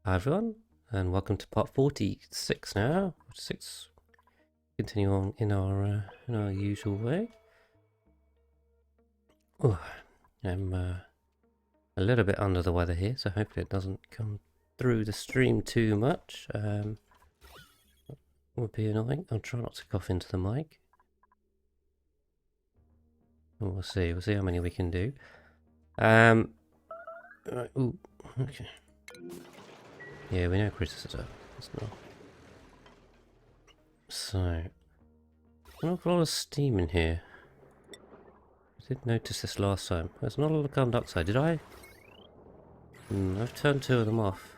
Hi everyone, and welcome to part 46 now. 46. Continue on in our usual way. Oh, I'm a little bit under the weather here, so hopefully it doesn't come through the stream too much. Would be annoying. I'll try not to cough into the mic. And we'll see. We'll see how many we can do. Right, ooh, okay. Yeah, we know Chris is up. It's not. So, an awful lot of steam in here. I did notice this last time. There's not a lot of carbon dioxide. Did I? I've turned two of them off.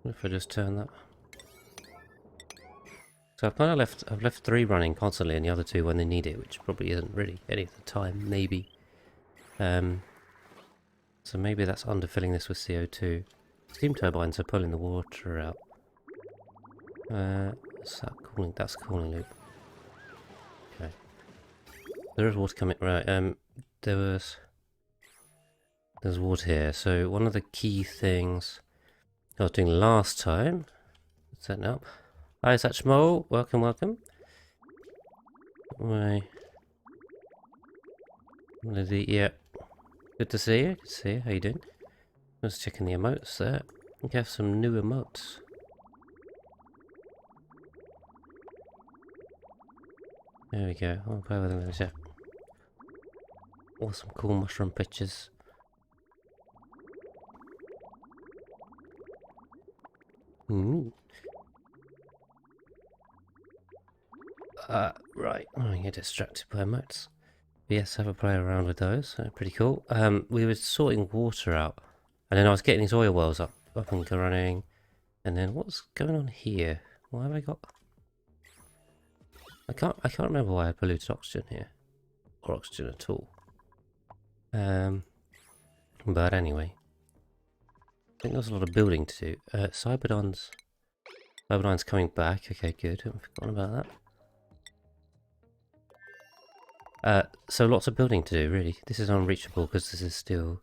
What if I just turn that? So I've left three running constantly and the other two when they need it, which probably isn't really any of the time, maybe. So maybe that's underfilling this with CO2. Steam turbines are pulling the water out. What's that cooling? That's a cooling loop. Okay. There is water coming, right, there's water here. So one of the key things I was doing last time, setting up. Hi, Satchmo. Welcome, welcome. Right. Lizzie, yeah. Good to see you. Good to see you. How you doing? I was checking the emotes there. We have some new emotes. There we go. I'll play with them in a sec. Awesome, cool mushroom pictures. Right. Oh, I get distracted by emotes. Yes, have a play around with those. Pretty cool. We were sorting water out, and then I was getting these oil wells up and running. And then what's going on here? Why have I got? I can't remember why I polluted oxygen here, or oxygen at all. But anyway, I think there's a lot of building to do. Cyberdon's coming back. Okay, good. I haven't forgotten about that. So lots of building to do, really. This is unreachable because this is still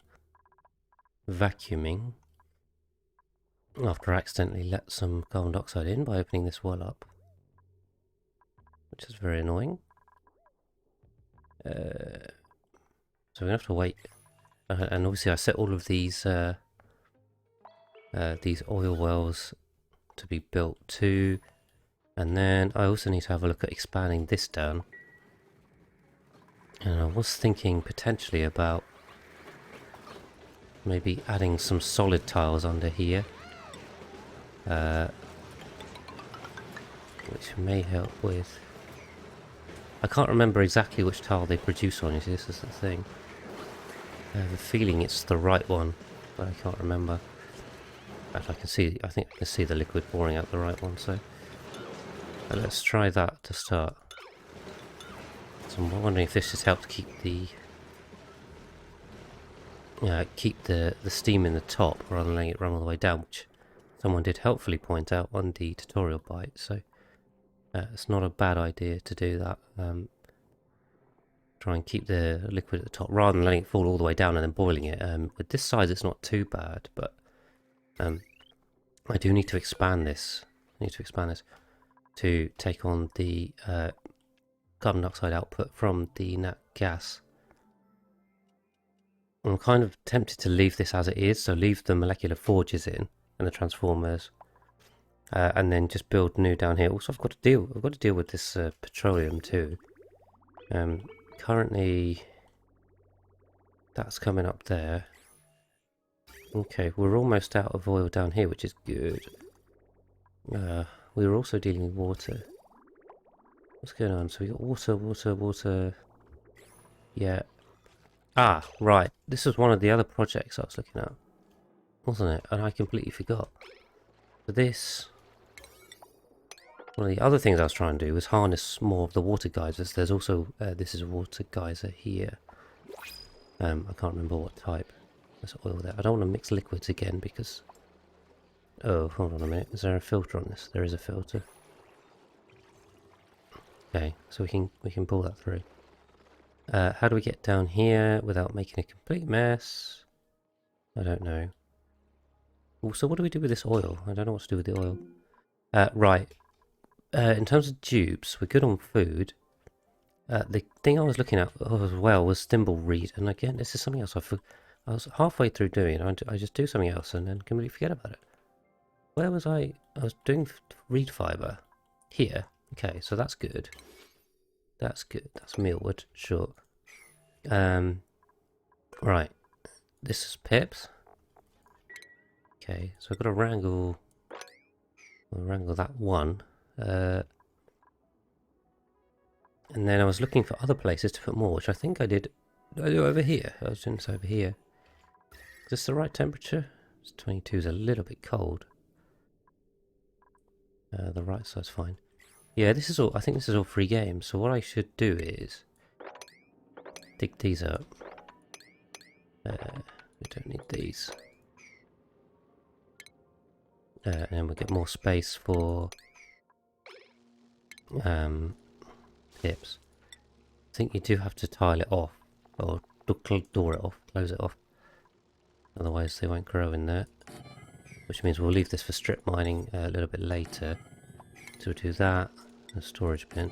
vacuuming. After I accidentally let some carbon dioxide in by opening this well up. Which is very annoying. So we're going to have to wait. And obviously I set all of these oil wells to be built too. And then I also need to have a look at expanding this down. And I was thinking potentially about maybe adding some solid tiles under here. Which may help with... I can't remember exactly which tile they produce on, you see, this is the thing. I have a feeling it's the right one, but I can't remember. In fact, I think I can see the liquid pouring out the right one, so... let's try that to start. So I'm wondering if this just helps keep the steam in the top rather than letting it run all the way down, which someone did helpfully point out on the tutorial bite. So it's not a bad idea to do that. Try and keep the liquid at the top rather than letting it fall all the way down and then boiling it. With this size, it's not too bad, but I do need to expand this. To take on the carbon dioxide output from the nat gas. I'm kind of tempted to leave this as it is, so leave the molecular forges in and the transformers, and then just build new down here. Also, I've got to deal with this petroleum too. Currently, that's coming up there. Okay, we're almost out of oil down here, which is good. We were also dealing with water. What's going on? So we got water. Yeah. Ah, right. This was one of the other projects I was looking at, wasn't it? And I completely forgot. So this... One of the other things I was trying to do was harness more of the water geysers. There's also... this is a water geyser here. I can't remember what type. There's oil there. I don't want to mix liquids again because... Oh, hold on a minute. Is there a filter on this? There is a filter. Okay, so we can pull that through. How do we get down here without making a complete mess? I don't know. Also, what do we do with this oil? I don't know what to do with the oil. Right. In terms of dupes, we're good on food. The thing I was looking at as well was thimble reed, and again, this is something else I was halfway through doing. I just do something else and then completely forget about it. Where was I? I was doing reed fiber here. Okay, so that's good. That's good. That's mealwood, sure. Right. This is pips. Okay, so I've got to wrangle. I'll wrangle that one. And then I was looking for other places to put more, which I think I did. Did I do over here? I was doing this over here. Is this the right temperature? 22 is a little bit cold. The right side's fine. Yeah, this is all. I think this is all free games. So what I should do is dig these up. We don't need these. And then we'll get more space for pips. I think you do have to tile it off, or door it off, close it off. Otherwise they won't grow in there. Which means we'll leave this for strip mining a little bit later. So we'll do that, a storage bin.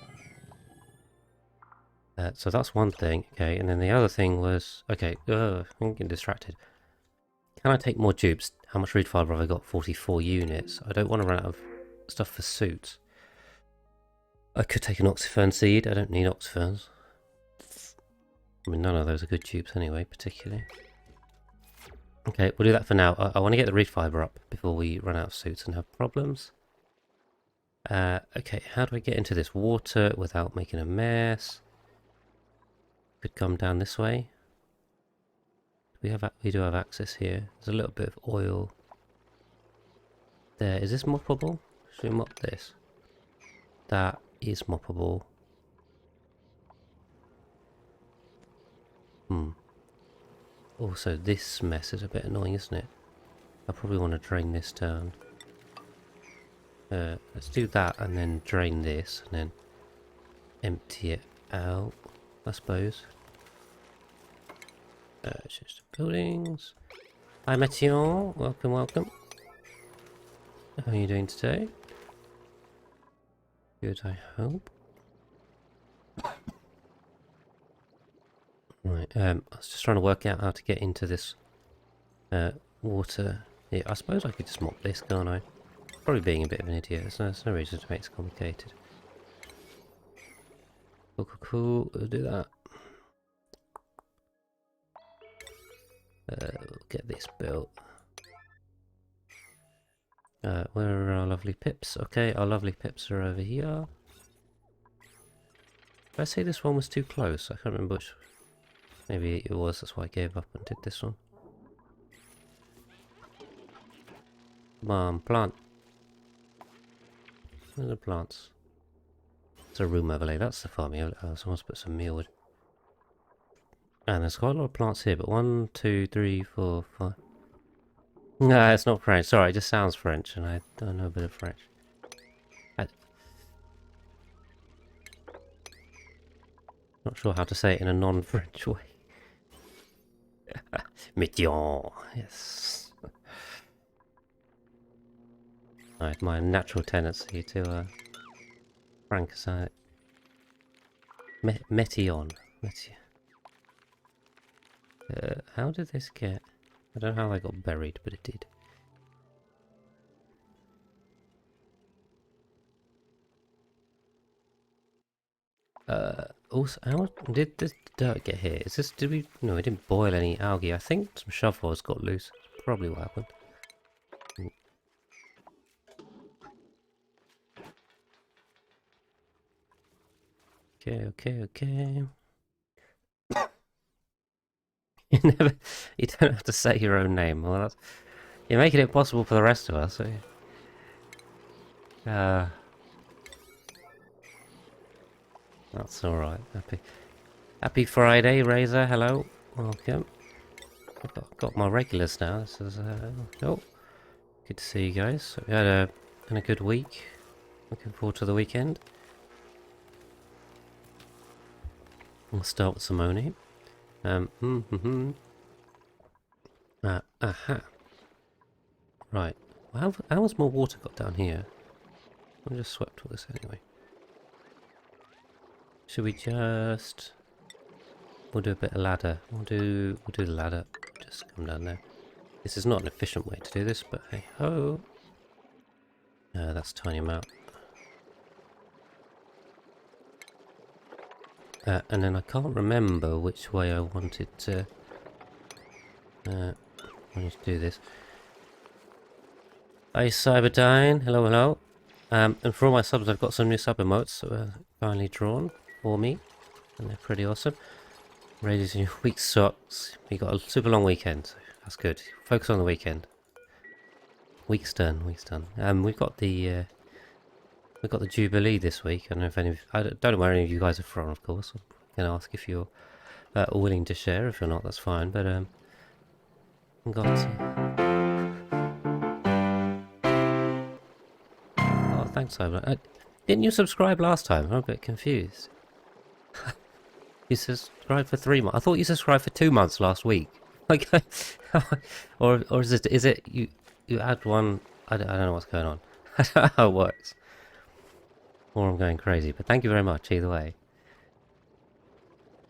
So that's one thing, okay, and then the other thing was, okay, I'm getting distracted. Can I take more dupes? How much reed fibre have I got? 44 units. I don't want to run out of stuff for suits. I could take an oxyfern seed. I don't need oxyferns. I mean, none of those are good dupes anyway, particularly. Okay, we'll do that for now. I want to get the reed fibre up before we run out of suits and have problems. Okay, how do I get into this water without making a mess? Could come down this way. We do have access here. There's a little bit of oil there. Is this moppable? Should we mop this? That is moppable. Also, this mess is a bit annoying, isn't it? I probably want to drain this down. Let's do that and then drain this and then empty it out, I suppose. Just buildings. Hi, Mathieu. Welcome, welcome. How are you doing today? Good, I hope. Right, I was just trying to work out how to get into this water. Yeah, I suppose I could just mop this, can't I? Probably being a bit of an idiot. There's no reason to make it complicated. Cool, cool, cool. We'll do that. We'll get this built. Where are our lovely pips? Okay, our lovely pips are over here. Did I say this one was too close? I can't remember which. Maybe it was, that's why I gave up and did this one. Come on, plant. Where are the plants? It's a room overlay, that's the farming. Someone's put some mealwood. And there's quite a lot of plants here, but 1, 2, 3, 4, 5. No, it's not French. Sorry, it just sounds French, and I don't know a bit of French. Not sure how to say it in a non-French way. Médian, yes. Right, my natural tendency to francise. Métion. How did this get? I don't know how I got buried, but it did. Also, how did this dirt get here? Is this, did we, no, we didn't boil any algae. I think some shovels got loose. Probably what happened. Okay. You don't have to say your own name. Well, that's, you're making it possible for the rest of us. So, that's alright. Happy Friday, Razor. Hello. Welcome. I've got my regulars now. This is, oh, good to see you guys. We had a good week. Looking forward to the weekend. We'll start with Simone. Aha. Right. How has more water got down here? I just swept all this anyway. Should we just... We'll do a bit of ladder. We'll do the ladder. Just come down there. This is not an efficient way to do this, but hey ho. That's a tiny amount. And then I can't remember which way I wanted to do this. Hey Cyberdyne, hello, hello. And for all my subs, I've got some new sub emotes that were finally drawn for me, and they're pretty awesome. Raising your week socks. We got a super long weekend, so that's good. Focus on the weekend. Week's done. We've got the Jubilee this week. I don't know if I don't know where any of you guys are from, of course. I'm gonna ask if you're willing to share. If you're not, that's fine. But got. Oh, thanks, Simon. Didn't you subscribe last time? I'm a bit confused. You subscribed for 3 months. I thought you subscribed for 2 months last week. Okay, or is it you add one? I don't know what's going on. I don't know how it works. Or I'm going crazy. But thank you very much either way.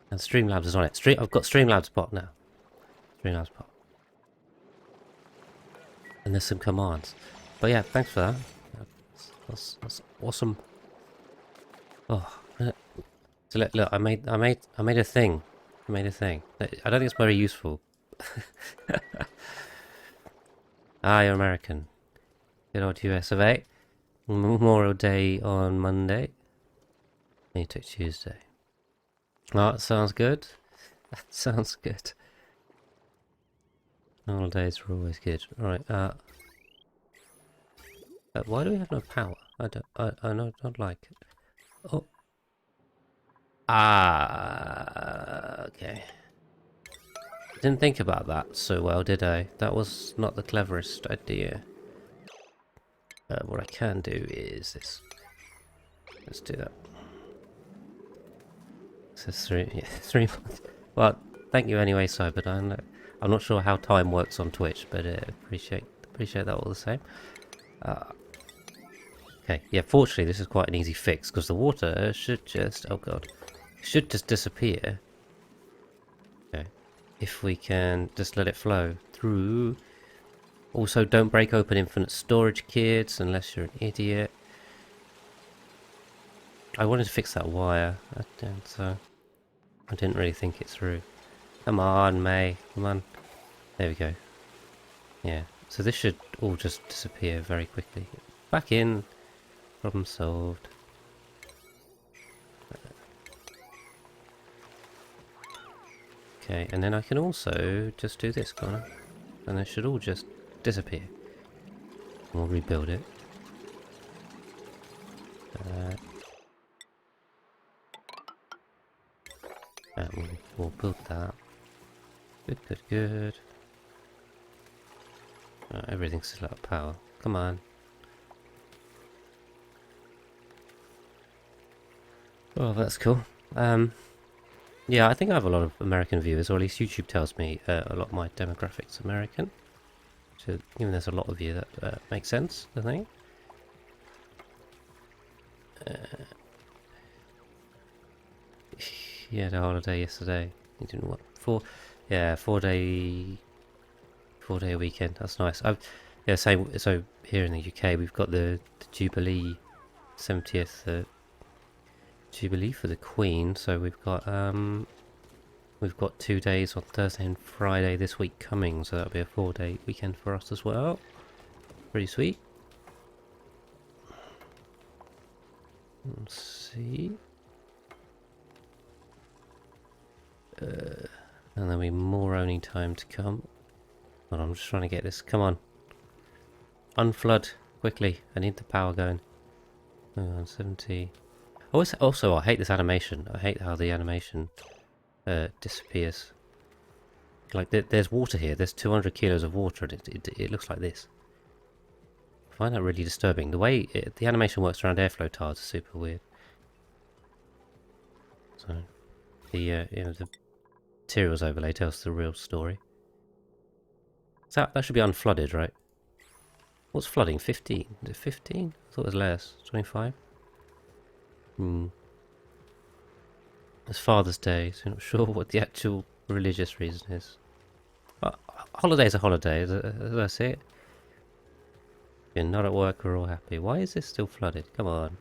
And Streamlabs is on it. I've got Streamlabs bot now. Streamlabs bot. And there's some commands. But yeah, thanks for that. That's awesome. Oh. So look, I made a thing. I don't think it's very useful. You're American. Good old US of A. Memorial Day on Monday. And you took Tuesday. Oh, that sounds good. That sounds good. Holidays are always good. Right. Why do we have no power? I don't like it. Oh. Okay. Didn't think about that so well, did I? That was not the cleverest idea. What I can do is this. Let's do that. So 3 months. Well, thank you anyway, Cyberdyne. I'm not sure how time works on Twitch, but appreciate that all the same. Okay, yeah, fortunately this is quite an easy fix, because the water should just... Oh god. Should just disappear. Okay. If we can just let it flow through. Also, don't break open infinite storage, kids, unless you're an idiot. I wanted to fix that wire, so I didn't really think it through. Come on, May. Come on. There we go. Yeah. So this should all just disappear very quickly. Back in. Problem solved. Okay, and then I can also just do this, can't I? And it should all just disappear. We'll rebuild it. And we'll build that. Good. Everything's still out of power. Come on. Oh, that's cool. Yeah, I think I have a lot of American viewers, or at least YouTube tells me a lot of my demographics American. So, even there's a lot of you that makes sense, I think. Yeah, the holiday yesterday. You didn't what? 4 day weekend. That's nice. Yeah, same. So here in the UK, we've got the Jubilee 70th Jubilee for the Queen. So we've got 2 days on Thursday and Friday this week coming. So that'll be a 4-day weekend for us as well. Pretty sweet. Let's see. And there'll be more owning time to come. But I'm just trying to get this. Come on. Unflood quickly. I need the power going. 70. Also, I hate this animation. I hate how the animation disappears. Like, there's water here. There's 200 kilos of water, and it looks like this. I find that really disturbing. The way the animation works around airflow tiles is super weird. So, the materials overlay tells the real story. So that should be unflooded, right? What's flooding? 15? Is it 15? I thought it was less. 25? It's Father's Day, so I'm not sure what the actual religious reason is. But holiday's a holiday, as I see it. If you're not at work, we're all happy. Why is this still flooded? Come on.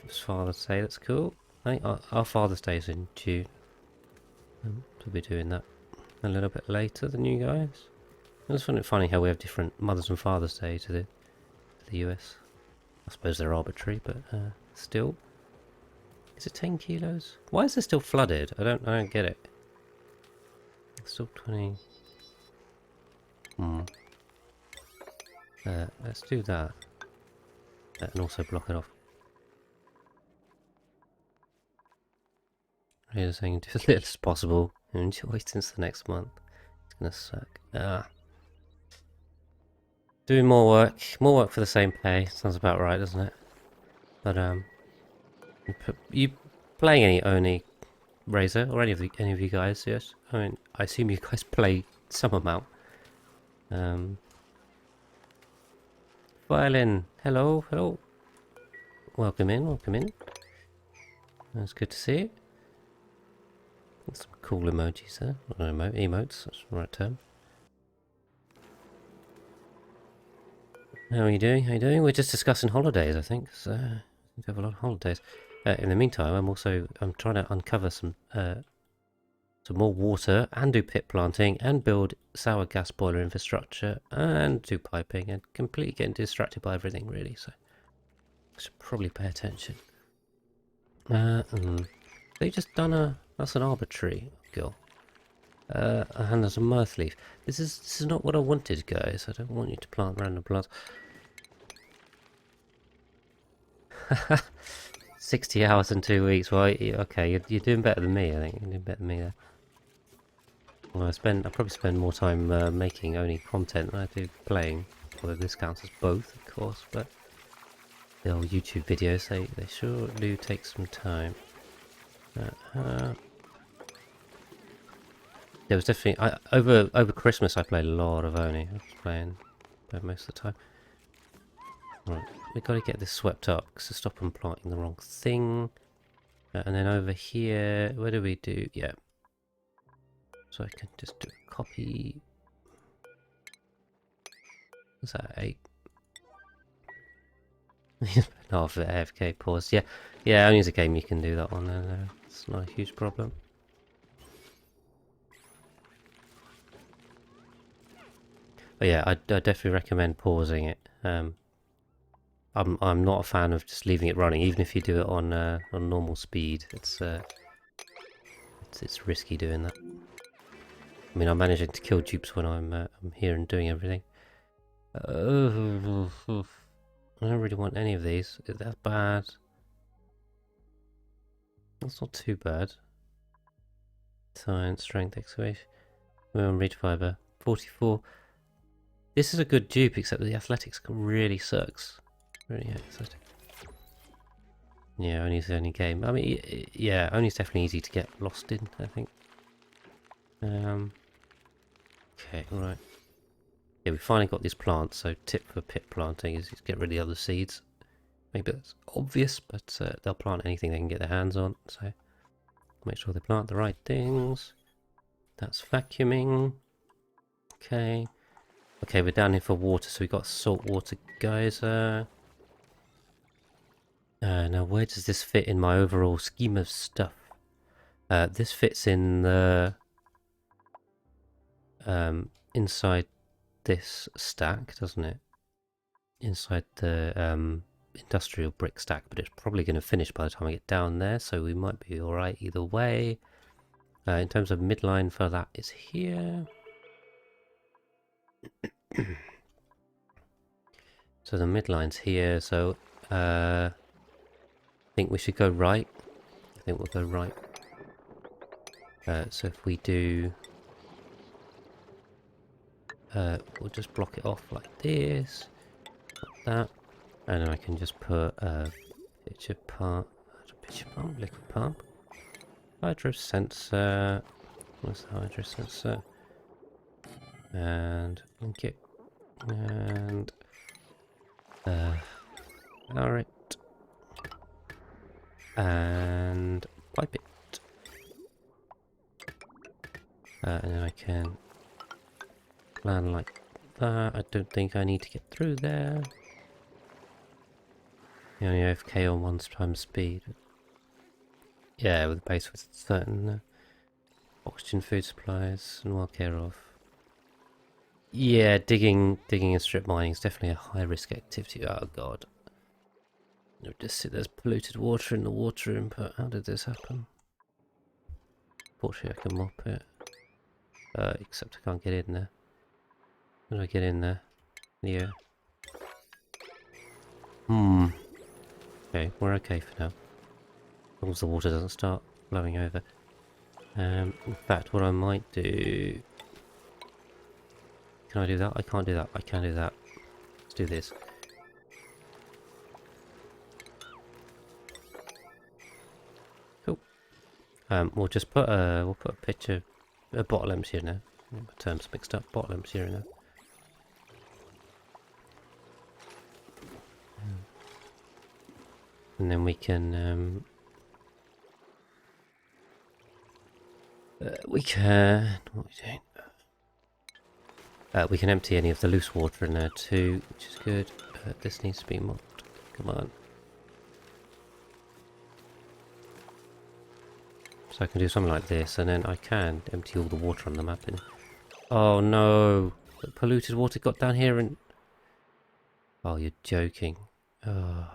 It's Father's Day, that's cool. I think our Father's Day is in June. We'll be doing that a little bit later than you guys. I just find it funny how we have different Mother's and Father's Day to the US. I suppose they're arbitrary, but still. Is it 10 kilos? Why is it still flooded? I don't get it. It's still 20. Let's do that. And also block it off. Really saying do as little as possible and enjoy since the next month. It's gonna suck. Doing more work for the same pay. Sounds about right, doesn't it? But you playing any Oni, Razor, or any of you guys? Yes. I mean, I assume you guys play some amount. Violin, hello. Welcome in. It's good to see you. Some cool emojis there. Emotes, that's the right term. How are you doing? We're just discussing holidays, I think. So we have a lot of holidays. In the meantime, I'm trying to uncover some more water and do pit planting and build sour gas boiler infrastructure and do piping and completely getting distracted by everything really. So I should probably pay attention. They just done that's an arbitrary girl. And there's a mirth leaf. This is not what I wanted, guys. I don't want you to plant random plants. 60 hours in 2 weeks. Well, okay, you're doing better than me. I think you're doing better than me there. Well, I probably spend more time making only content than I do playing. Although this counts as both, of course. But the old YouTube videos, they sure do take some time. There was definitely over Christmas I played a lot of Oni. I was playing most of the time. Right, we got to get this swept up to stop them planting the wrong thing. And then over here, where do we do? Yeah. So I can just do a copy. What's that? 8. Half of AFK pause. Yeah. Only as a game you can do that one. It's not a huge problem. But yeah, I definitely recommend pausing it. I'm not a fan of just leaving it running, even if you do it on normal speed. It's risky doing that. I mean, I'm managing to kill dupes when I'm here and doing everything. I don't really want any of these. That's bad. That's not too bad. Science, strength, excavation. Minimum reach fiber. 44. This is a good dupe, except that the athletics really sucks. Really athletic. Yeah, Oni's the only game. I mean, yeah, Oni's definitely easy to get lost in, I think. Okay, right. Yeah, we finally got these plants, so tip for pit planting is get rid of the other seeds. Maybe that's obvious, but they'll plant anything they can get their hands on, so make sure they plant the right things. That's vacuuming. Okay. Okay, we're down here for water, so we've got salt water, guys. Now, where does this fit in my overall scheme of stuff? This fits in the inside this stack, doesn't it? Inside the industrial brick stack, but it's probably going to finish by the time I get down there, so we might be alright either way. In terms of midline for that is here. So the midline's here, so I think we should go right. I think we'll go right. So if we do... we'll just block it off like this. Like that. And then I can just put a pitcher pump, liquid pump. Hydro sensor. What's the hydro sensor? And okay. And alright. And pipe it. And then I can plan like that. I don't think I need to get through there. You only have K on 1 times speed. Yeah, with a base with certain oxygen, food supplies, and well care of. Yeah, digging and strip mining is definitely a high risk activity. Oh god. Just see there's polluted water in the water input. How did this happen? Fortunately I can mop it. Except I can't get in there. How do I get in there? Yeah. Okay, we're okay for now. As long as the water doesn't start flowing over. In fact, what I might do... Can I do that? I can't do that. I can do that. Let's do this. Cool. We'll just put a picture, a bottle empty in there. My terms mixed up. Bottle empty in there. And then we can what are we doing? We can empty any of the loose water in there too, which is good. This needs to be mopped. Come on. So I can do something like this, and then I can empty all the water on the map. Oh no! The polluted water got down here and... Oh, you're joking. Oh.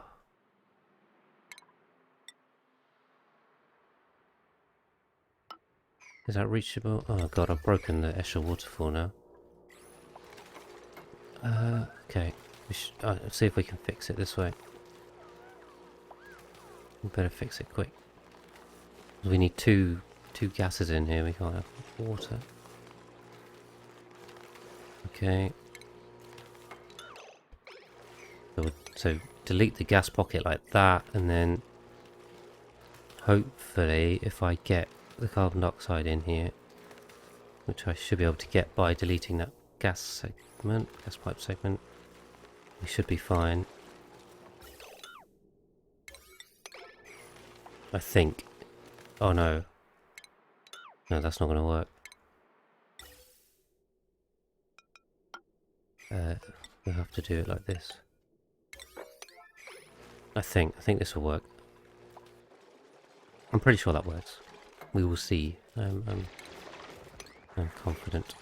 Is that reachable? Oh god, I've broken the Escher waterfall now. Okay. Let's see if we can fix it this way. We better fix it quick. We need two gases in here. We can't have water. Okay. So delete the gas pocket like that, and then hopefully if I get the carbon dioxide in here, which I should be able to get by deleting that gas pipe segment, we should be fine. I think. Oh no. No, that's not going to work. We'll have to do it like this. I think this will work. I'm pretty sure that works. We will see. I'm confident.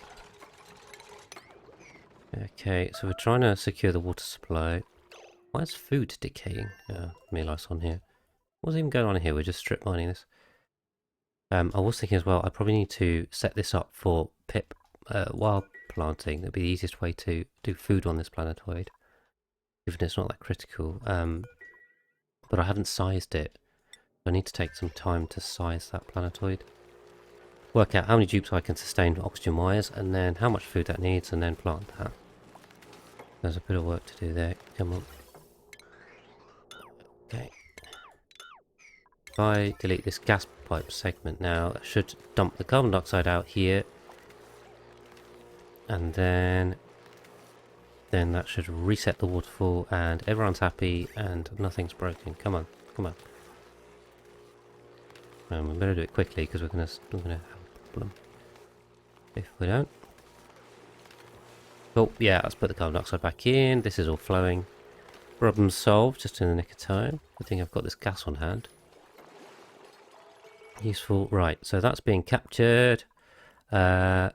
Okay, so we're trying to secure the water supply. Why is food decaying? Mealice on here. What's even going on here? We're just strip mining this. I was thinking as well, I probably need to set this up for pip wild planting. That'd be the easiest way to do food on this planetoid, even if it's not that critical. But I haven't sized it. I need to take some time to size that planetoid. Work out how many dupes I can sustain oxygen-wise, and then how much food that needs, and then plant that. There's a bit of work to do there. Come on. Okay. If I delete this gas pipe segment now, I should dump the carbon dioxide out here. And then that should reset the waterfall, and everyone's happy, and nothing's broken. Come on, come on. We better do it quickly because we're gonna have a problem if we don't. Oh yeah, let's put the carbon dioxide back in. This is all flowing. Problem solved, just in the nick of time. I think I've got this gas on hand. Useful. Right, so that's being captured. How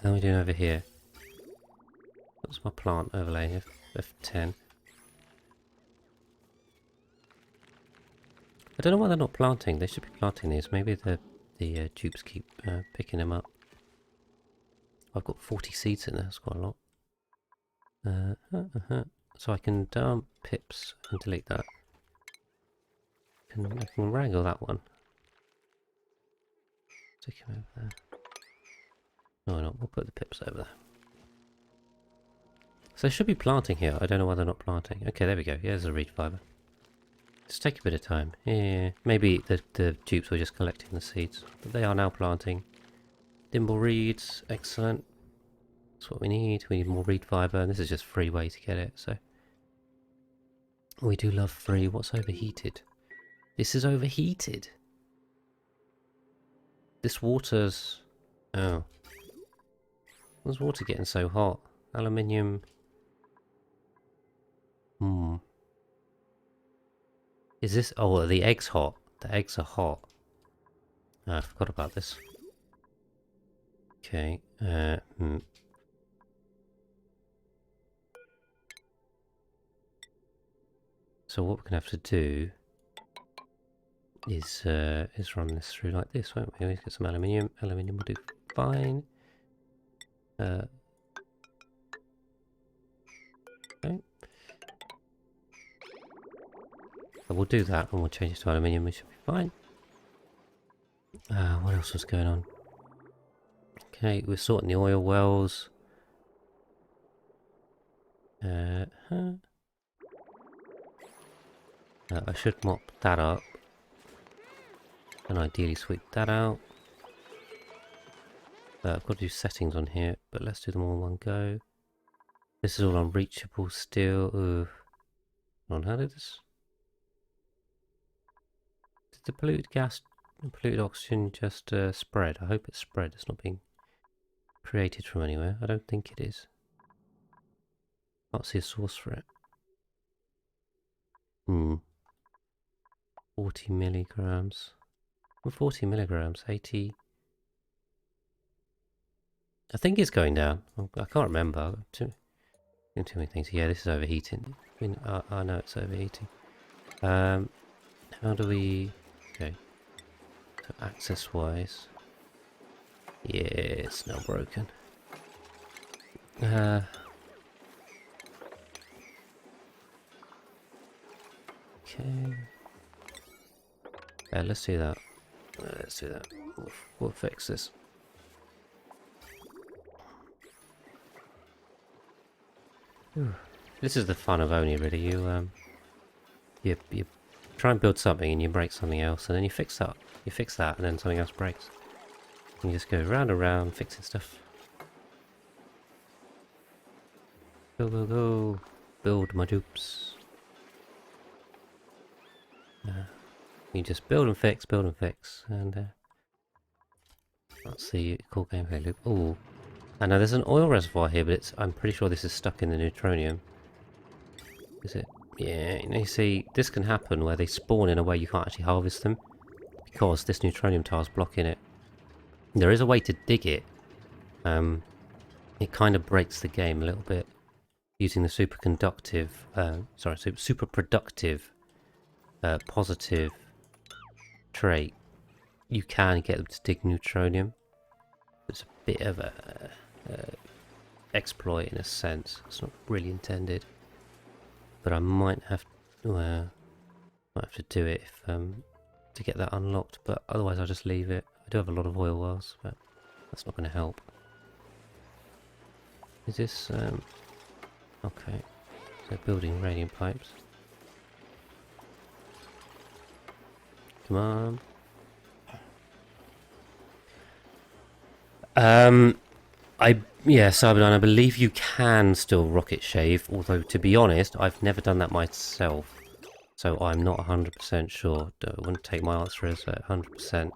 are we doing over here? What's my plant overlay here? F10. I don't know why they're not planting. They should be planting these. Maybe the dupes keep picking them up. I've got 40 seeds in there. That's quite a lot. So I can dump pips and delete that. I can wrangle that one. Stick him over there. No, no, we'll put the pips over there. So they should be planting here. I don't know why they're not planting. Okay, there we go. Yeah, there's a reed fiber. Just take a bit of time. Yeah, maybe the dupes were just collecting the seeds. But they are now planting. Dimble reeds. Excellent. That's what we need. We need more reed fibre, and this is just free way to get it, so... We do love free. What's overheated? This is overheated! This water's... Oh. Why's water getting so hot? Aluminium... Is this... Oh, the egg's hot. The eggs are hot. Oh, I forgot about this. Okay, So what we're gonna have to do is run this through like this, won't we? Let's get some aluminium. Aluminium will do fine. Okay. So we'll do that and we'll change it to aluminium. We should be fine. What else was going on? Okay, we're sorting the oil wells. I should mop that up. And ideally sweep that out. I've got to do settings on here, but let's do them all in one go. This is all unreachable still. Ugh. Hold on, how did this... Did the polluted gas and polluted oxygen just spread? I hope it's spread. It's not being created from anywhere. I don't think it is. Can't see a source for it. 40 milligrams. 40 milligrams, 80. I think it's going down. I can't remember. Too many things. Yeah, this is overheating. I know it's overheating. How do we... Okay. So access-wise... Yeah, it's now broken. Okay. Let's do that. Let's do that. We'll fix this. This is the fun of Oni, really. You try and build something and you break something else, and then you fix that. You fix that, and then something else breaks. And you just go round and round fixing stuff. Go, go, go. Build my dupes. You just build and fix, and let's see, cool gameplay loop. Ooh, I know there's an oil reservoir here, but I'm pretty sure this is stuck in the neutronium. Is it? Yeah, you see, this can happen where they spawn in a way you can't actually harvest them, because this neutronium tile's blocking it. There is a way to dig it. It kind of breaks the game a little bit, using the super productive, positive trait. You can get them to dig neutronium. It's a bit of a exploit in a sense. It's not really intended, but I might have to do it if, to get that unlocked. But otherwise, I'll just leave it. I do have a lot of oil wells, but that's not going to help. Is this okay? So building radiant pipes. Come on. Cyberdyne, I believe you can still rocket shave, although to be honest, I've never done that myself, so I'm not 100% sure. I wouldn't take my answer as a 100%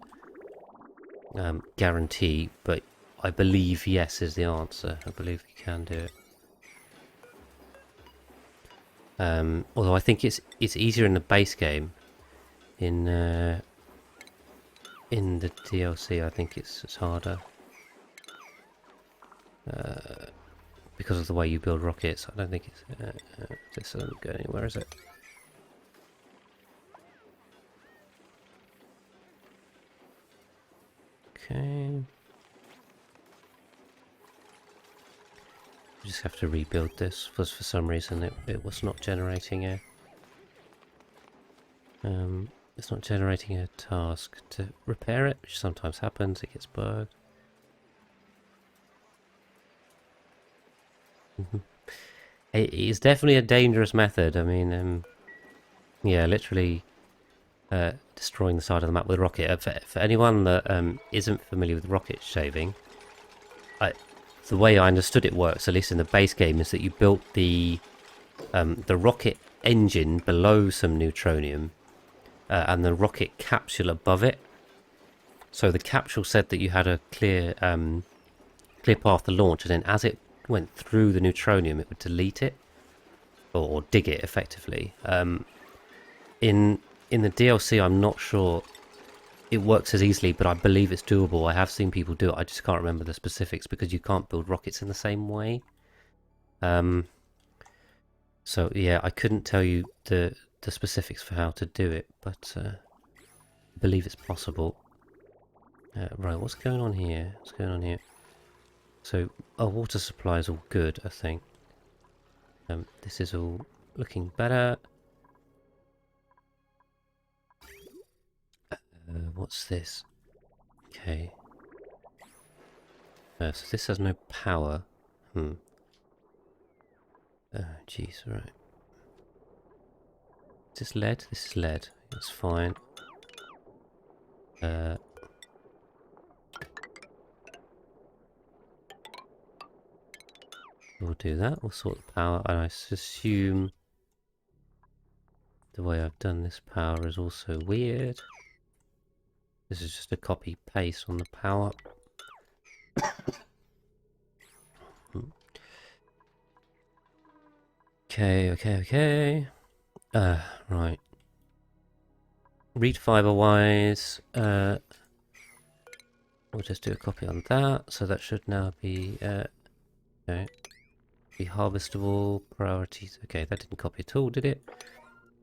guarantee, but I believe yes is the answer. I believe you can do it. Although I think it's easier in the base game. In the DLC, I think it's harder. Because of the way you build rockets. I don't think it's... this doesn't go anywhere, is it? Okay. We just have to rebuild this, because for some reason it was not generating a... it's not generating a task to repair it, which sometimes happens. It gets bugged. It is definitely a dangerous method. I mean, yeah, literally destroying the side of the map with a rocket. For anyone that isn't familiar with rocket shaving, the way I understood it works, at least in the base game, is that you built the rocket engine below some neutronium and the rocket capsule above it. So the capsule said that you had a clear path to launch, and then as it went through the neutronium, it would delete it or dig it effectively. In the DLC, I'm not sure it works as easily, but I believe it's doable. I have seen people do it. I just can't remember the specifics because you can't build rockets in the same way. So yeah, I couldn't tell you the specifics for how to do it, but I believe it's possible. Right, what's going on here? What's going on here? So our water supply is all good, I think. This is all looking better. What's this? Okay. So this has no power. Oh, jeez, right. Is this lead? This is lead. That's fine. We'll do that. We'll sort the power. And I assume the way I've done this power is also weird. This is just a copy paste on the power. Okay. Right. Read fiber wise. We'll just do a copy on that. So that should now be okay. Be harvestable. Priorities. Okay, that didn't copy at all, did it?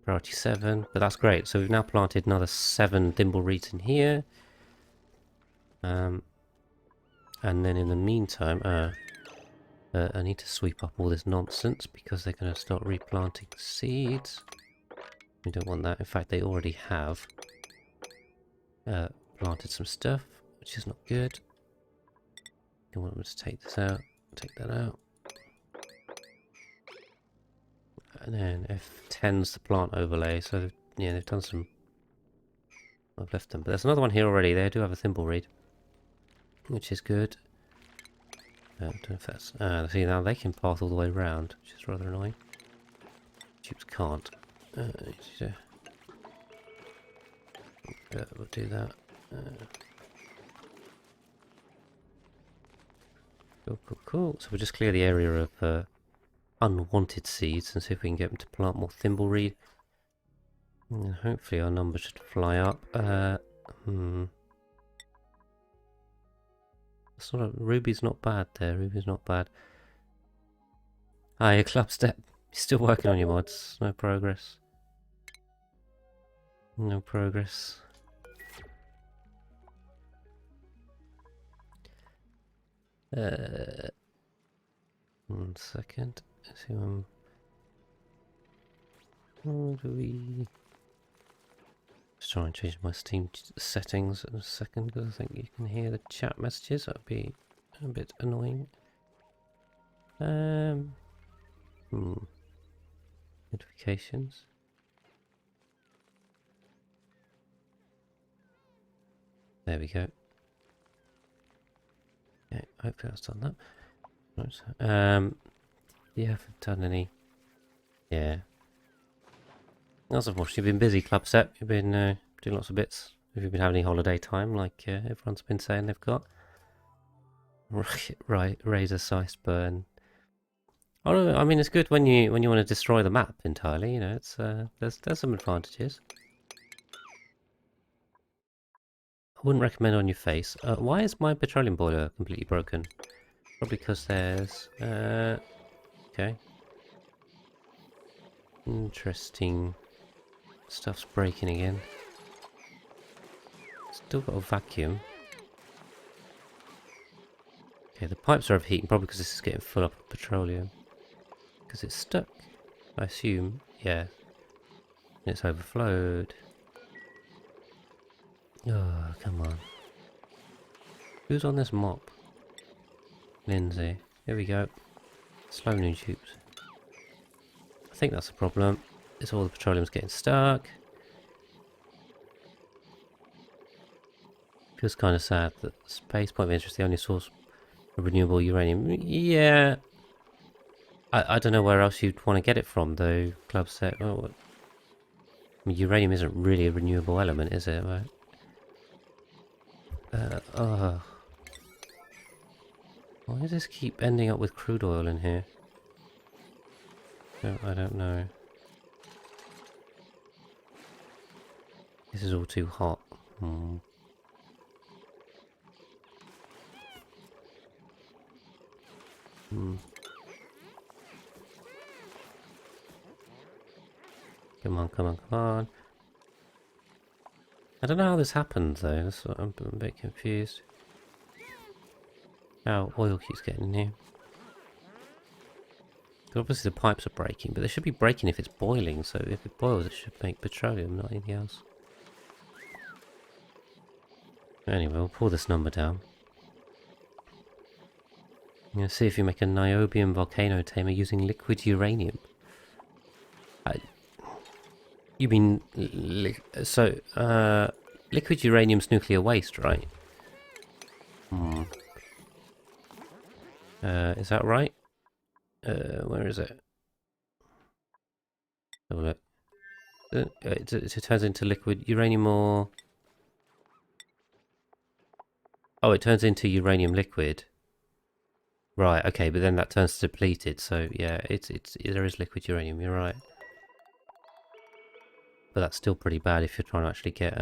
Priority 7, but that's great. So we've now planted another 7 thimbleweeds in here. And then in the meantime, I need to sweep up all this nonsense because they're going to start replanting seeds. We don't want that. In fact, they already have planted some stuff, which is not good. You want them to take this out, take that out. And then F10's the plant overlay, so yeah, they've done some... I've left them, but there's another one here already. They do have a thimbleweed, which is good. I don't know if that's... see, now they can pass all the way around, which is rather annoying. Dupes can't. We'll do that. Cool. So we'll just clear the area of unwanted seeds and see if we can get them to plant more thimbleweed. And hopefully our numbers should fly up. Sort of Ruby's not bad there. Ruby's not bad. Hiya, Clubstep. You're still working on your mods. No progress. No progress. One second. Let's see how do we... Just try and change my Steam settings in a second because I think you can hear the chat messages. That would be a bit annoying. Notifications. There we go. Okay, hopefully that's done that. Right. You haven't done any. Yeah. That's unfortunate. You've been busy, Clubstep. You've been doing lots of bits. Have you been having any holiday time, like everyone's been saying they've got? Right, razor-sized burn. Oh no, I mean it's good when you want to destroy the map entirely. You know, it's there's some advantages. I wouldn't recommend on your face. Why is my petroleum boiler completely broken? Probably because there's okay. Interesting. Stuff's breaking again. Still got a vacuum. Okay, the pipes are overheating, probably because this is getting full up of petroleum. Because it's stuck, I assume. Yeah. And it's overflowed. Oh, come on. Who's on this mop? Lindsay. Here we go. Slow new tubes. I think that's the problem. It's all the petroleum's getting stuck. Feels kind of sad that Space Point of Interest, the only source renewable uranium. Yeah. I don't know where else you'd want to get it from, though, Club set. Oh, I mean, uranium isn't really a renewable element, is it? Right? Oh. Why does this keep ending up with crude oil in here? No, I don't know. This is all too hot. Hmm. Hmm. Come on, come on, come on. I don't know how this happened, though. I'm a bit confused. How oil keeps getting in here. Obviously the pipes are breaking, but they should be breaking if it's boiling, so if it boils it should make petroleum, not anything else. Anyway, we'll pull this number down. I'm going to see if you make a niobium volcano tamer using liquid uranium. You mean... liquid uranium's nuclear waste, right? Hmm. Is that right? Where is it? Have a look. It turns into liquid uranium or... Oh, it turns into uranium liquid. Right, okay, but then that turns depleted, so yeah, there is liquid uranium, you're right. But that's still pretty bad if you're trying to actually get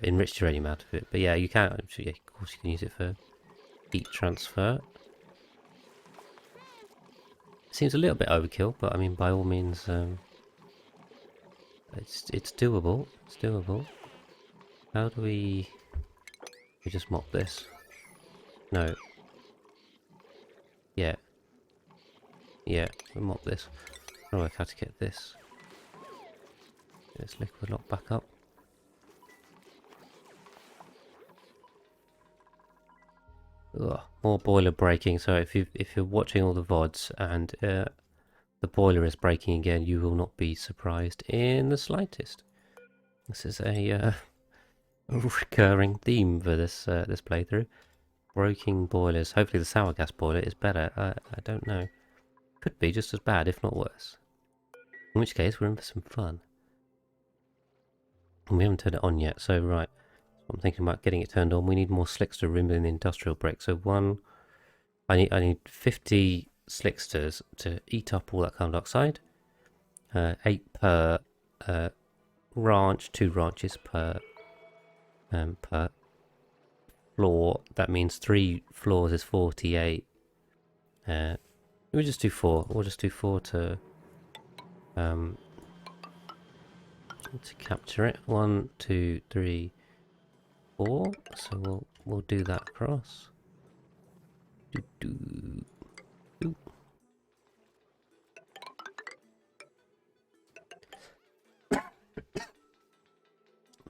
enriched uranium out of it. But yeah, you can, yeah, of course you can use it for heat transfer. Seems a little bit overkill, but I mean, by all means, it's doable. It's doable. How do we just mop this? No. Yeah. Yeah, we'll mop this. I'll work how to get this. This liquid lock back up. Ugh, more boiler breaking. So if you're watching all the VODs and the boiler is breaking again, you will not be surprised in the slightest. This is a recurring theme for this this playthrough. Breaking boilers. Hopefully the sour gas boiler is better. I don't know. Could be just as bad, if not worse. In which case, we're in for some fun. And we haven't turned it on yet, so right. I'm thinking about getting it turned on. We need more slickster room in the industrial brick. So I need 50 slicksters to eat up all that carbon dioxide. 8 per ranch, 2 ranches per floor. That means 3 floors is 48. We'll just do 4. We'll just do 4 to capture it. 1, 2, 3, 4. So we'll do that across.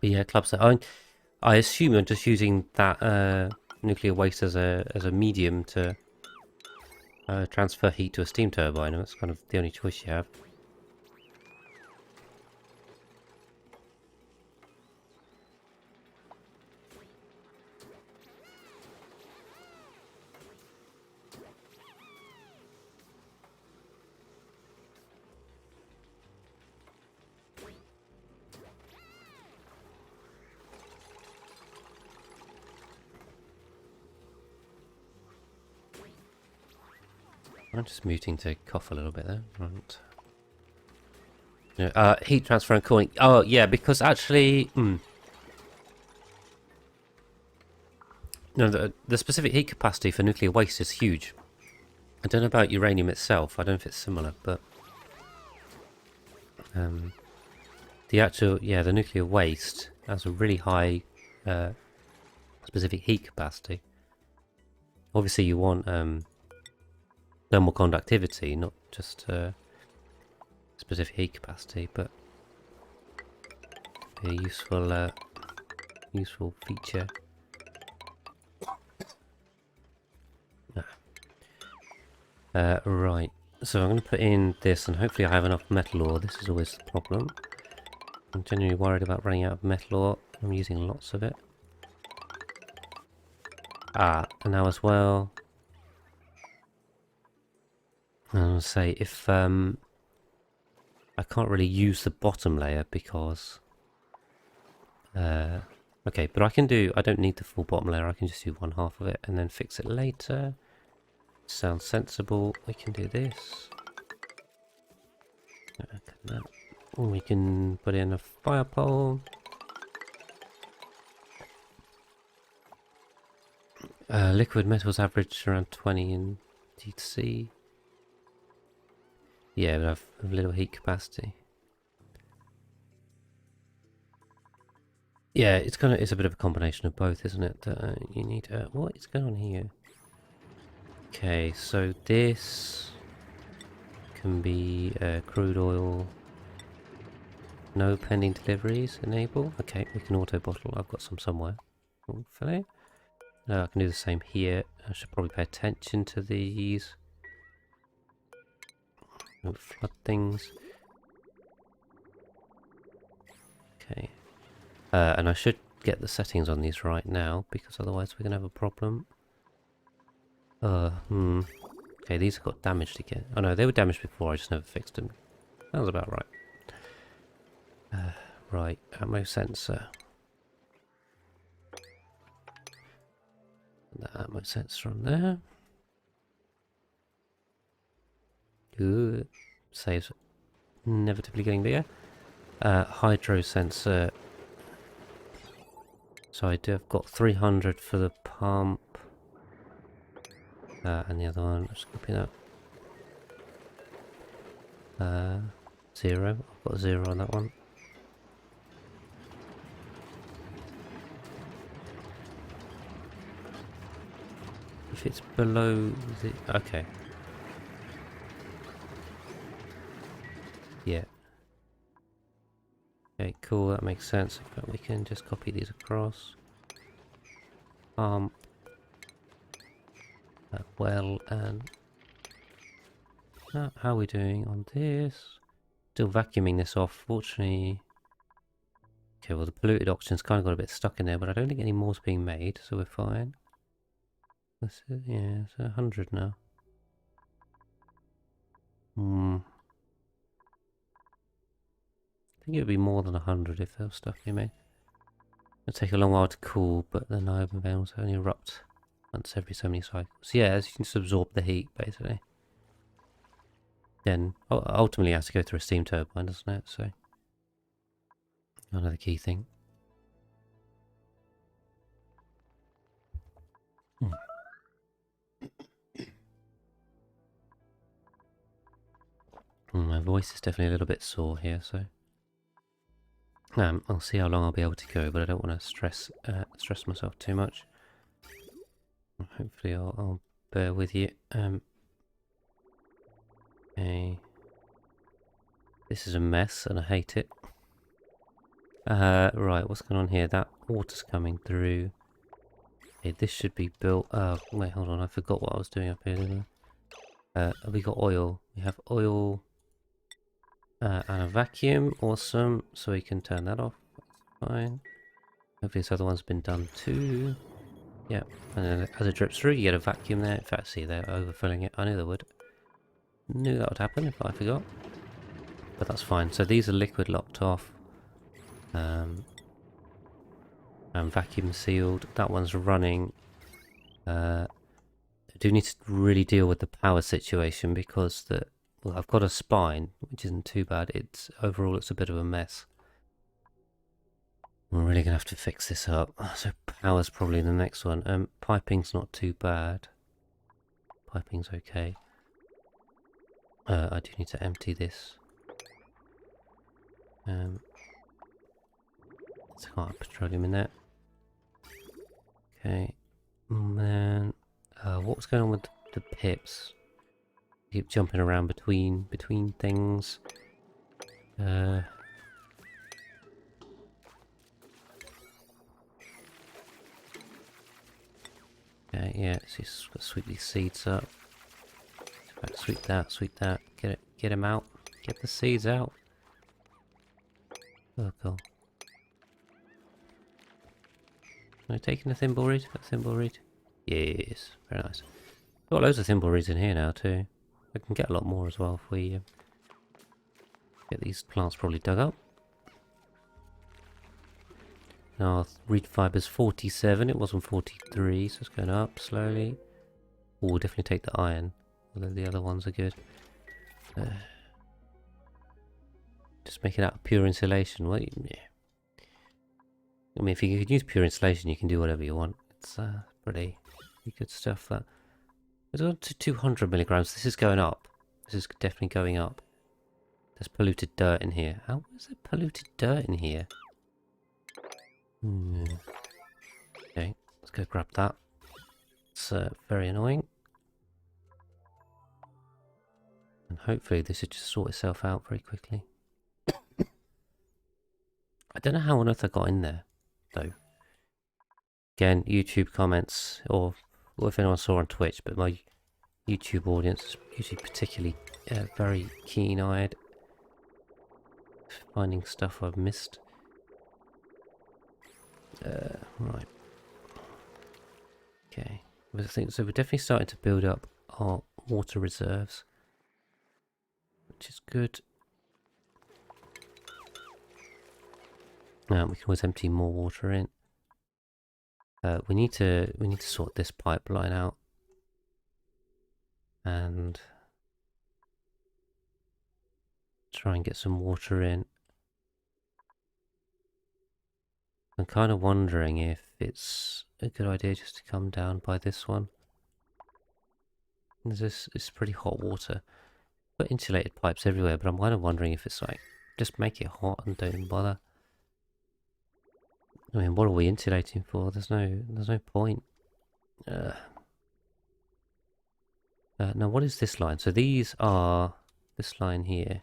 But yeah, club set. I assume you're just using that nuclear waste as a medium to transfer heat to a steam turbine. That's kind of the only choice you have. I'm just muting to cough a little bit there. Right. Yeah, heat transfer and cooling. Oh, yeah, because actually... No, the specific heat capacity for nuclear waste is huge. I don't know about uranium itself. I don't know if it's similar, but... the actual... Yeah, the nuclear waste has a really high specific heat capacity. Obviously, you want... thermal conductivity, not just specific heat capacity, but a useful feature. Right, so I'm going to put in this, and hopefully I have enough metal ore. This is always the problem. I'm genuinely worried about running out of metal ore. I'm using lots of it. Ah, and now as well. I'll say if I can't really use the bottom layer because okay, but I don't need the full bottom layer, I can just do one half of it and then fix it later. Sounds sensible. We can do this. We can put in a fire pole. Liquid metals average around 20 in DTC. Yeah, but I've a little heat capacity. Yeah, it's a bit of a combination of both, isn't it? You need what is going on here? Okay, so this can be crude oil. No pending deliveries. Enable. Okay, we can auto bottle. I've got some somewhere. Hopefully. I can do the same here. I should probably pay attention to these. Don't flood things. Okay. And I should get the settings on these right now, because otherwise we're going to have a problem. Okay, these have got damaged again. Oh no, they were damaged before, I just never fixed them. Sounds about right. Right, ammo sensor. The ammo sensor on there. Good. Saves inevitably getting bigger. Hydro sensor. So I've got 300 for the pump. And the other one, let's copy that. 0. I've got 0 on that one. If it's below the... okay. Yeah. Okay, cool, that makes sense. But we can just copy these across. Well, and... how are we doing on this? Still vacuuming this off, fortunately. Okay, well the polluted oxygen's kind of got a bit stuck in there, but I don't think any more's being made, so we're fine. This is, yeah, it's 100 now. I think it would be more than 100 if there was stuff being made. It'll take a long while to cool, but the niobium vents only erupt once every so many cycles. Yeah, as you can just absorb the heat, basically. Then, ultimately it has to go through a steam turbine, doesn't it? So, another key thing. My voice is definitely a little bit sore here, so... I'll see how long I'll be able to go, but I don't want to stress myself too much. Hopefully I'll bear with you. Okay. This is a mess and I hate it. Right, what's going on here? That water's coming through. Okay, this should be built... wait, hold on, I forgot what I was doing up here, didn't I? We got oil. We have oil... and a vacuum, awesome. So we can turn that off. That's fine. Hopefully this other one's been done too. Yeah, and then as it drips through, you get a vacuum there. In fact, see, they're overfilling it. I knew they would. Knew that would happen if I forgot. But that's fine. So these are liquid locked off. And vacuum sealed. That one's running. I do need to really deal with the power situation because well, I've got a spine, which isn't too bad. Overall, it's a bit of a mess. We're really going to have to fix this up. So power's probably the next one. Piping's not too bad. Piping's okay. I do need to empty this. Let's got petroleum in there. Okay. And then, what's going on with the pips? Keep jumping around between things. Okay, yeah, so just got to sweep these seeds up. Sweep that, get him out, get the seeds out. Oh god. Am I taking a thimble reed? A thimble reed? Yes, very nice. Got loads of thimbleweeds in here now too. I can get a lot more as well if we get these plants probably dug up. Now reed fiber's 47, it wasn't 43, so it's going up slowly. Oh, we'll definitely take the iron, although the other ones are good. Just make it out of pure insulation. Well, yeah. I mean, if you could use pure insulation, you can do whatever you want. It's pretty good stuff. That it's on to 200 milligrams. This is going up. This is definitely going up. There's polluted dirt in here. How is there polluted dirt in here? Okay, let's go grab that. It's very annoying. And hopefully this should just sort itself out very quickly. I don't know how on earth I got in there, though. Again, YouTube comments, or if anyone saw on Twitch, but my YouTube audience is usually particularly very keen-eyed, finding stuff I've missed. Right. Okay. So we're definitely starting to build up our water reserves, which is good. Now we can always empty more water in. We need to sort this pipeline out, and try and get some water in. I'm kind of wondering if it's a good idea just to come down by this one. It's pretty hot water. Got insulated pipes everywhere, but I'm kind of wondering if it's like, just make it hot and don't even bother. I mean, what are we insulating for? There's no point. Now what is this line? So these are this line here.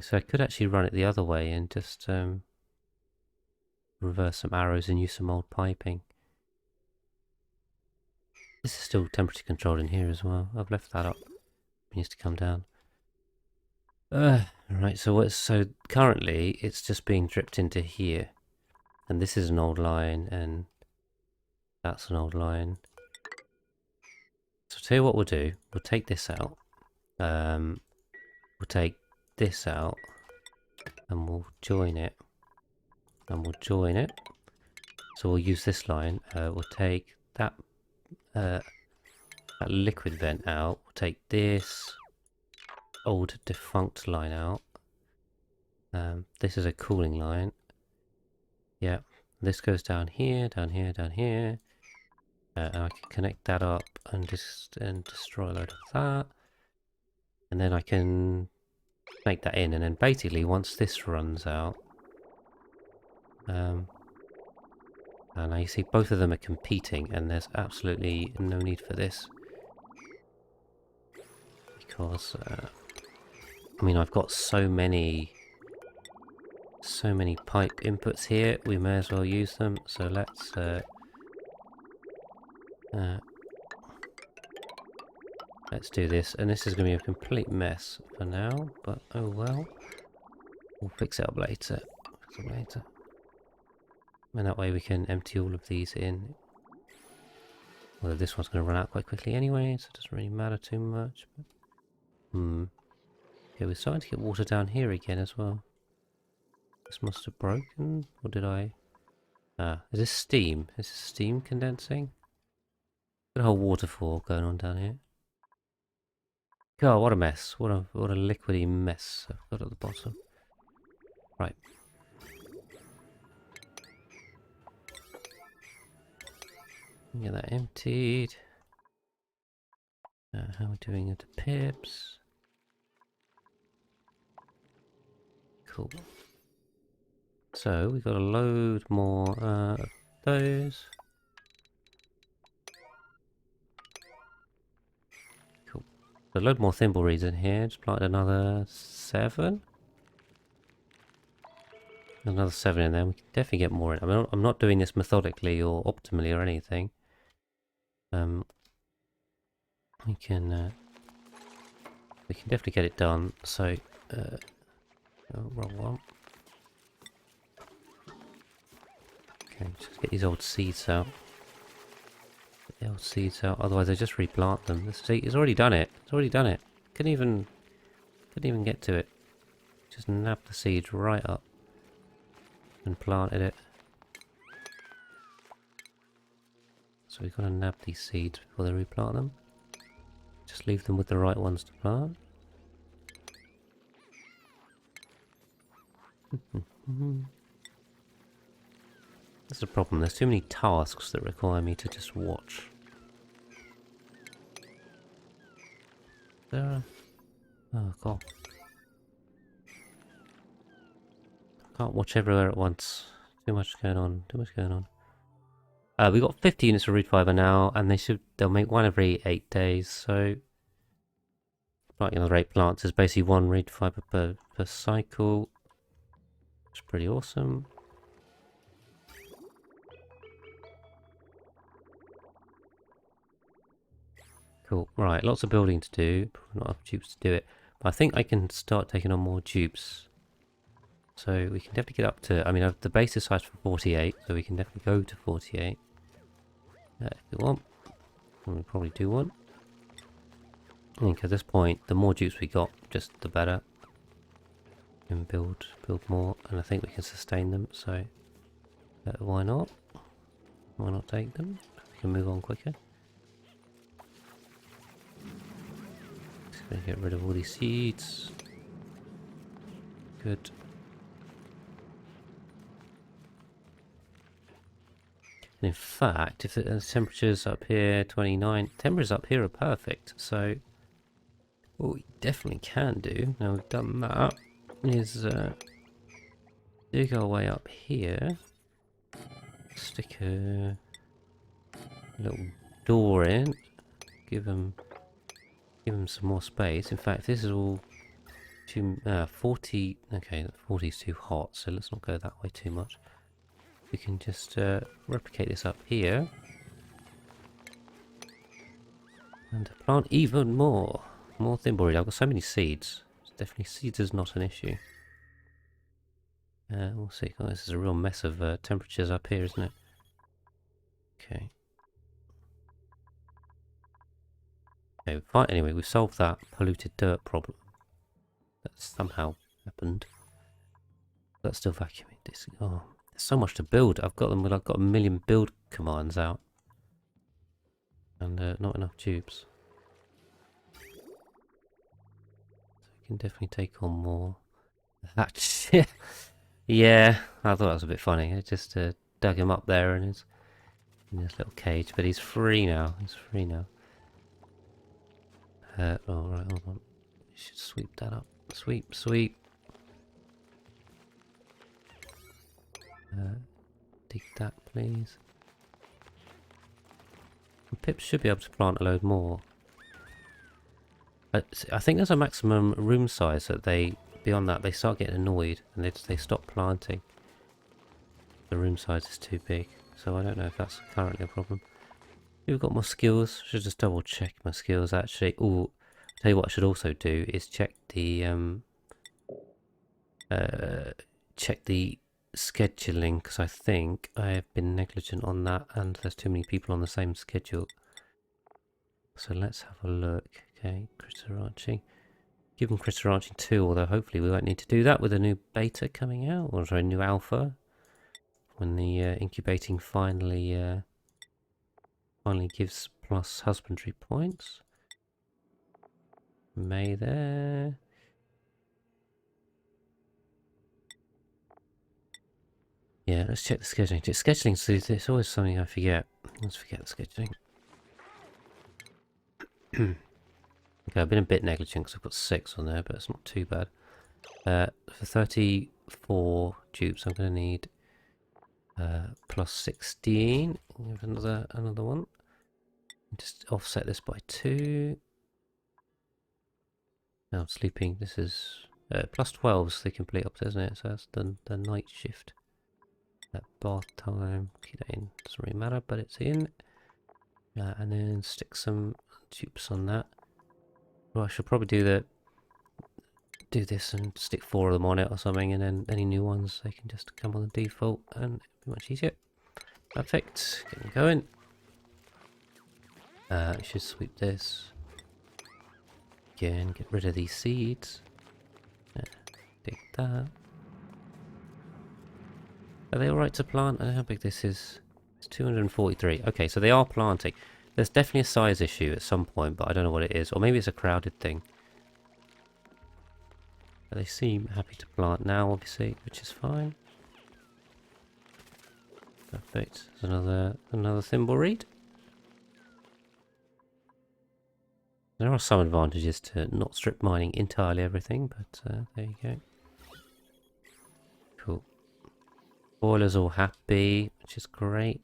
So I could actually run it the other way and just reverse some arrows and use some old piping. This is still temperature controlled in here as well. I've left that up. It needs to come down. Right, so currently it's just being dripped into here. And this is an old line, and that's an old line. So I'll tell you what we'll do. We'll take this out. We'll take this out, and we'll join it. And we'll join it. So we'll use this line. We'll take that liquid vent out. We'll take this old defunct line out. This is a cooling line. Yeah, this goes down here, down here, down here. And I can connect that up and destroy a load of that. And then I can make that in, and then basically once this runs out, and now you see both of them are competing, and there's absolutely no need for this. Because, I mean, I've got so many pipe inputs here, we may as well use them. So let's do this, and this is going to be a complete mess for now, but oh well. We'll fix it up later. And that way we can empty all of these in. Although this one's going to run out quite quickly anyway, so it doesn't really matter too much. But, okay, we're starting to get water down here again as well. This must have broken, or did I? Is this steam? Is this steam condensing? Got a whole waterfall going on down here. God, what a mess. What a liquidy mess I've got at the bottom. Right. Get that emptied. How are we doing at the pips? Cool. So we got a load more of those. Cool. A load more thimbleweeds in here. Just plant another 7. Another 7 in there. We can definitely get more in. I mean, I'm not doing this methodically or optimally or anything. We can definitely get it done. So, wrong one. Okay, just get these old seeds out. Get the old seeds out, otherwise I just replant them. See, it's already done it. It's already done it. Couldn't even get to it. Just nabbed the seeds right up and planted it. So we've got to nab these seeds before they replant them. Just leave them with the right ones to plant. That's the problem. There's too many tasks that require me to just watch. There. Oh god. Can't watch everywhere at once. Too much going on. Too much going on. We got 50 units of root fiber now, and they'll make one every 8 days. So planting another 8 plants is basically 1 root fiber per cycle. It's pretty awesome. Cool. Right, lots of building to do. Probably not enough dupes to do it. But I think I can start taking on more dupes. So we can definitely get up to... I mean, the base is sized for 48, so we can definitely go to 48. If we want. And we probably do want. I think at this point, the more dupes we got, just the better. We can build more, and I think we can sustain them, so... why not? Why not take them? We can move on quicker. Just gonna get rid of all these seeds. Good. And in fact, if the temperatures up here, 29, temperatures up here are perfect. So, what we definitely can do, now we've done that, is dig our way up here, stick a little door in, give them some more space. In fact, this is all too 40. Okay, 40 is too hot, so let's not go that way too much. We can just replicate this up here and plant even more thimble. I've got so many seeds. Definitely seeds is not an issue. We'll see. Oh, this is a real mess of temperatures up here, isn't it? Okay. Okay, fine. Anyway, we've solved that polluted dirt problem. That somehow happened. That's still vacuuming. Oh. So much to build. I've got a million build commands out, and not enough tubes. So we can definitely take on more. That shit. Yeah, I thought that was a bit funny. I just dug him up there in his little cage, but he's free now. He's free now. Oh right, hold on. We should sweep that up. Sweep. Dig that, please. And Pips should be able to plant a load more. But I think there's a maximum room size that beyond that, they start getting annoyed and they stop planting. The room size is too big, so I don't know if that's currently a problem. We've got more skills. Should just double check my skills actually. Oh, I'll tell you what I should also do is check the scheduling, because I think I have been negligent on that and there's too many people on the same schedule. So let's have a look. Okay, Critterachi. Give them Critterachi 2, although hopefully we won't need to do that with a new beta coming out, or sorry, new alpha, when the incubating finally gives plus husbandry points. May there. Yeah, let's check the scheduling. Scheduling, it's always something I forget. Let's forget the scheduling. Okay, I've been a bit negligent because I've got 6 on there, but it's not too bad. For 34 dupes, I'm going to need plus 16. Another one. Just offset this by 2. Now I'm sleeping. This is plus 12 is the complete opposite, isn't it? So that's the night shift. Bath time, keep that in, doesn't really matter, but it's in. And then stick some tubes on that. Well, I should probably do this and stick 4 of them on it or something, and then any new ones they can just come on the default and it'll be much easier. Perfect. Getting going. I should sweep this. Again, get rid of these seeds. Take that. Are they alright to plant? I don't know how big this is. It's 243. Okay, so they are planting. There's definitely a size issue at some point, but I don't know what it is. Or maybe it's a crowded thing. But they seem happy to plant now, obviously, which is fine. Perfect. There's another thimble reed. There are some advantages to not strip mining entirely everything, but there you go. Cool. Boiler's all happy, which is great.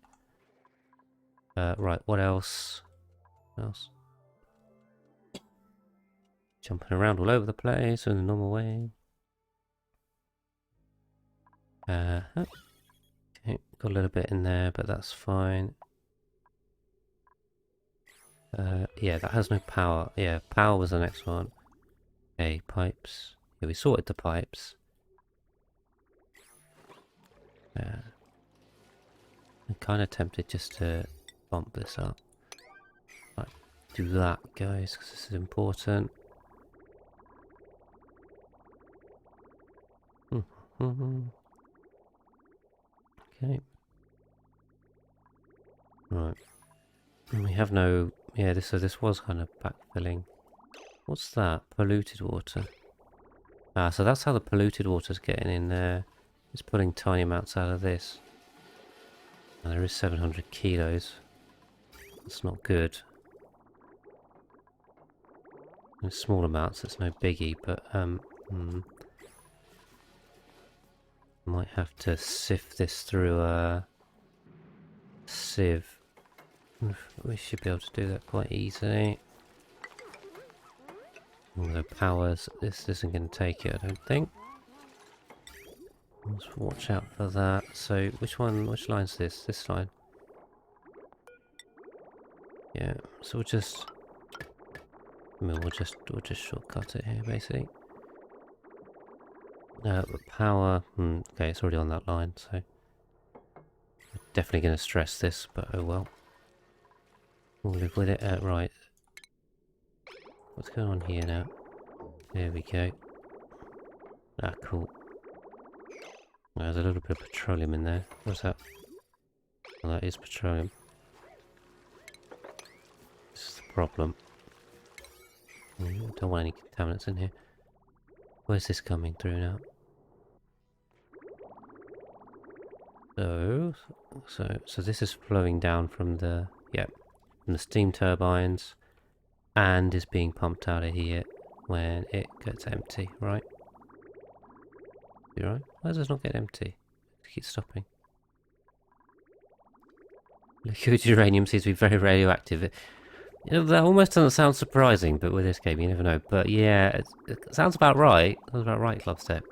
Right, what else? What else? Jumping around all over the place in the normal way. Okay, got a little bit in there, but that's fine. Yeah, that has no power. Yeah, power was the next one. Okay, pipes. Yeah, we sorted the pipes. I'm kind of tempted just to bump this up. Right, do that, guys, because this is important. Okay. Right. And we have no... Yeah, this was kind of backfilling. What's that? Polluted water. Ah, so that's how the polluted water's getting in there. It's pulling tiny amounts out of this. And there is 700 kilos. That's not good. In small amounts, it's no biggie, but might have to sift this through a sieve. We should be able to do that quite easily. Although powers, this isn't going to take it, I don't think. Let's watch out for that. So, which line's this? This line. Yeah, so we'll just shortcut it here, basically. The power, okay, it's already on that line, so we're definitely going to stress this, but oh well. We'll live with it. Right. What's going on here now? There we go. Ah, cool. There's a little bit of petroleum in there. What's that? Oh, that is petroleum. This is the problem. Don't want any contaminants in here. Where's this coming through now? So this is flowing down from the from the steam turbines, and is being pumped out of here when it gets empty, right? You right? Why does it not get empty? It keeps stopping. Liquid uranium seems to be very radioactive. You know, that almost doesn't sound surprising, but with this game, you never know. But yeah, it sounds about right. Sounds about right, Clubstep.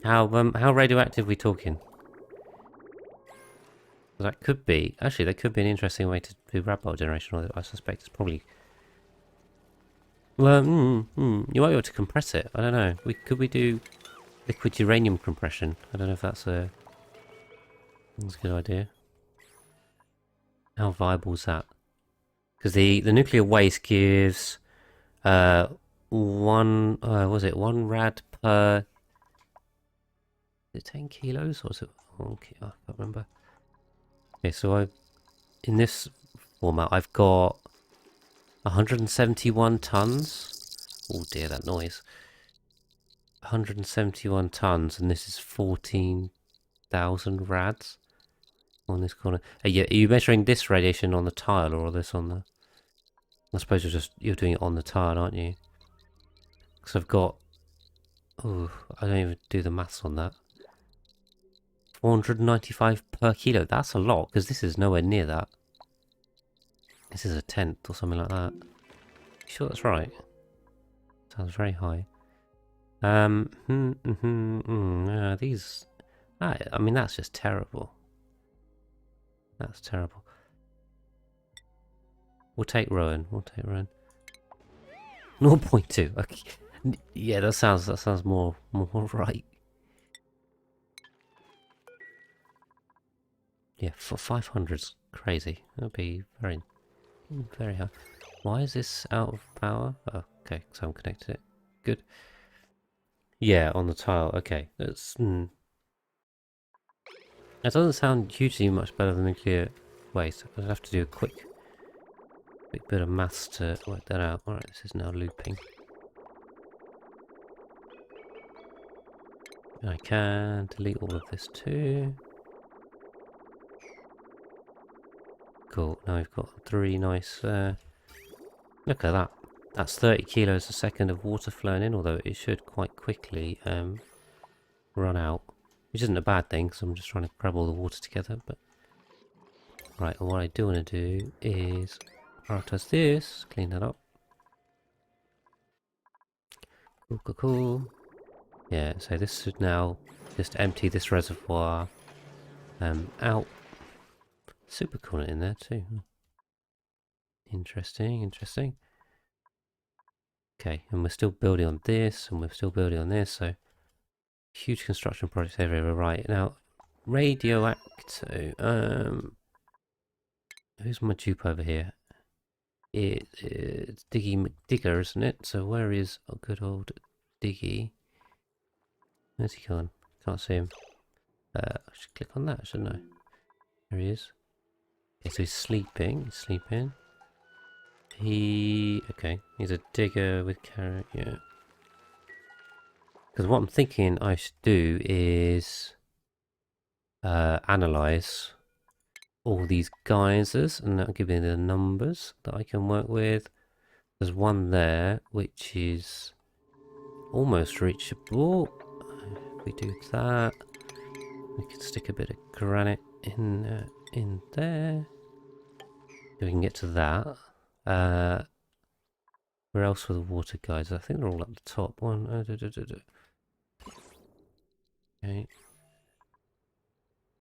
How radioactive are we talking? That could be... Actually, that could be an interesting way to do rad ball generation, although I suspect it's probably... Well, you might be able to compress it. I don't know. Could we do liquid uranium compression? I don't know if that's a good idea. How viable is that? Because the nuclear waste gives one rad per... Is it 10 kilos or is it... Okay, I can't remember. Okay, so in this format I've got 171 tons. Oh dear, that noise. 171 tons, and this is 14,000 rads on this corner. Are you measuring this radiation on the tile or this on the... I suppose you're doing it on the tile, aren't you? Because I've got... Oh, I don't even do the maths on that. 495 per kilo. That's a lot, because this is nowhere near that. This is a tenth or something like that. You sure that's right? Sounds very high. These... I mean, that's just terrible. That's terrible. We'll take Rowan. 0.2. Okay. Yeah, that sounds more right. Yeah, for 500's crazy. That'd be very, very high. Why is this out of power? Oh, okay, so I'm connected it. Good. Yeah, on the tile. Okay, that's. That doesn't sound hugely much better than nuclear waste. I'll have to do a quick bit of maths to work that out. Alright, this is now looping. I can delete all of this too. Cool, now we've got 3 nice... look at that. That's 30 kilos a second of water flowing in, although it should quite quickly run out. Which isn't a bad thing, because I'm just trying to grab all the water together. But right, and what I do want to do is prioritize this, clean that up. Cool, cool, cool. Yeah, so this should now just empty this reservoir out. Super cool in there too. Interesting, interesting. Okay, and we're still building on this, and we're still building on this, so huge construction projects everywhere. Right, now, radioactive, who's my dupe over here? It's Diggy McDigger, isn't it? So where is a good old Diggy? Where's he gone? Can't see him. I should click on that, shouldn't I? There he is. Okay, so he's sleeping. He's sleeping. Okay, he's a digger with carrot, yeah. Because what I'm thinking I should do is analyze all these geysers, and that'll give me the numbers that I can work with. There's one there which is almost reachable. If we do that, we can stick a bit of granite in there. So we can get to that. Where else were the water geysers? I think they're all at the top. Okay.